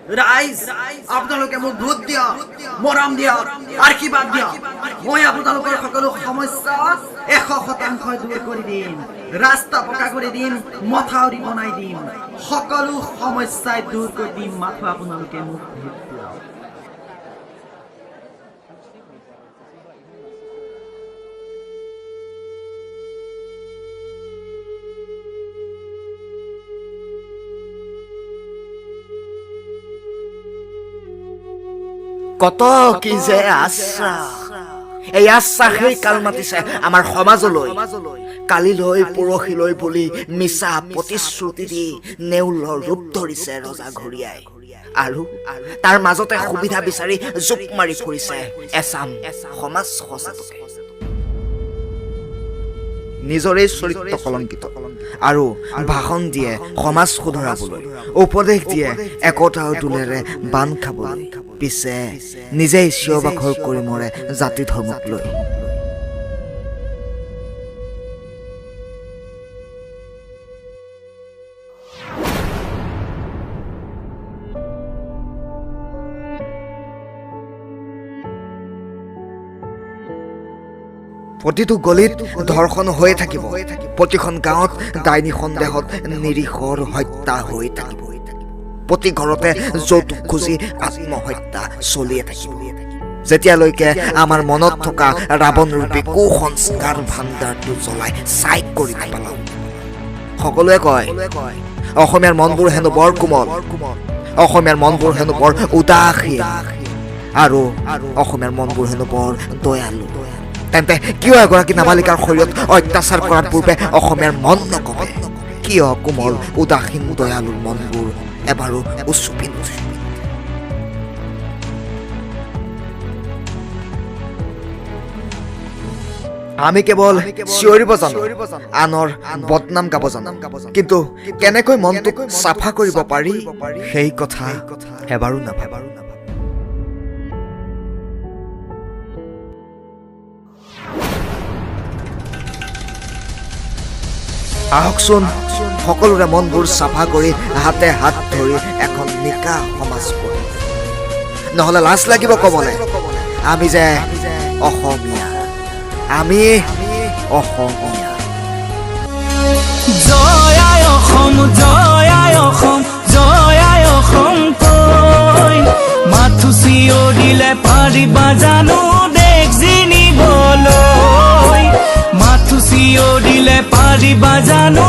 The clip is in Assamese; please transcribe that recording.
ৰাইজ আপোনালোকে মোক ভোট দিয়ক, মৰম দিয়ক, আশীৰ্বাদ দিয়ক। মই আপোনালোকৰ সকলো সমস্যা 100% দূৰ কৰি দিম, ৰাস্তা পকা কৰি দিম, মথাউৰি বনাই দিম, সকলো সমস্যাই দূৰ কৰি দিম। মাথো আপোনালোকে মোক ভোট দিয়ক। কত কি যে আশা, এই আশা সেই কাল মাতিছে আমাৰ সমাজলৈ। কালিলৈ পৰহিলৈ বুলি মিছা প্ৰতিশ্ৰুতি দি নেউলৰ ৰূপ ধৰিছে ৰজা ঘৰিয়াই, আৰু তাৰ মাজতে সুবিধা বিচাৰি জোপ মাৰি ফুৰিছে এচাম সমাজ সচেতনে। নিজৰে চৰিত্ৰ কলংকিত আৰু ভাষণ দিয়ে সমাজ শুধৰাবলৈ, উপদেশ দিয়ে একতাৰ দোলেৰে বান খাবলৈ, পিছে নিজেই চিঞৰ-বাখৰ কৰি মৰে জাতি ধৰ্মক লৈ। প্ৰতিটো গলিত ধৰ্ষণ হৈয়ে থাকিব, প্ৰতিখন গাঁৱত ডাইনী সন্দেহত নিৰীহৰ হত্যা হৈ থাকিব, প্ৰতি ঘৰতে যৌতুক খুজি আত্মহত্যা চলিয়ে থাকিব, যেতিয়ালৈকে আমাৰ মনত থকা ৰাৱণৰূপী কুসংস্কাৰ ভাণ্ডাৰটো জ্বলাই ছাই কৰি নেপেলাওঁ। সকলোৱে কয় অসমীয়াৰ মনবোৰ হেনো বৰ কোমল, অসমীয়াৰ মনবোৰ হেনো বৰ উদাসীন, আৰু অসমীয়াৰ মনবোৰ হেনো বৰ দয়ালু। তেন্তে কিয় এগৰাকী নাবালিকাৰ শৰীৰত অত্যাচাৰ কৰাৰ পূৰ্বে অসমীয়াৰ মন নকবে? কিয় কোমল উদাসীন দয়ালুৰ মনবোৰ এবাৰো উচুপি নুঠে? আমি কেৱল চিঞৰিব জানো, আনৰ বদনাম গাব জানো, কিন্তু কেনেকৈ মনটোক চাফা কৰিব পাৰি সেই কথা এবাৰো নাভাবো। আহকচোন সকলোৰে মনবোৰ চাফা কৰি হাতে হাত ধৰি এখন নিকা সমাজ গঢ়ি, নহ'লে লাজ লাগিব ক'বলৈ আমি যে অসমীয়া, আমি অসমীয়া। জয় আই অসম, জয় আই অসম, জয় আই অসম কৈ মাথো চিঞৰিলে পাৰিবা জানো দেশ জিনিবলৈ, মাথো চিঞৰিলে পাৰিবা জানো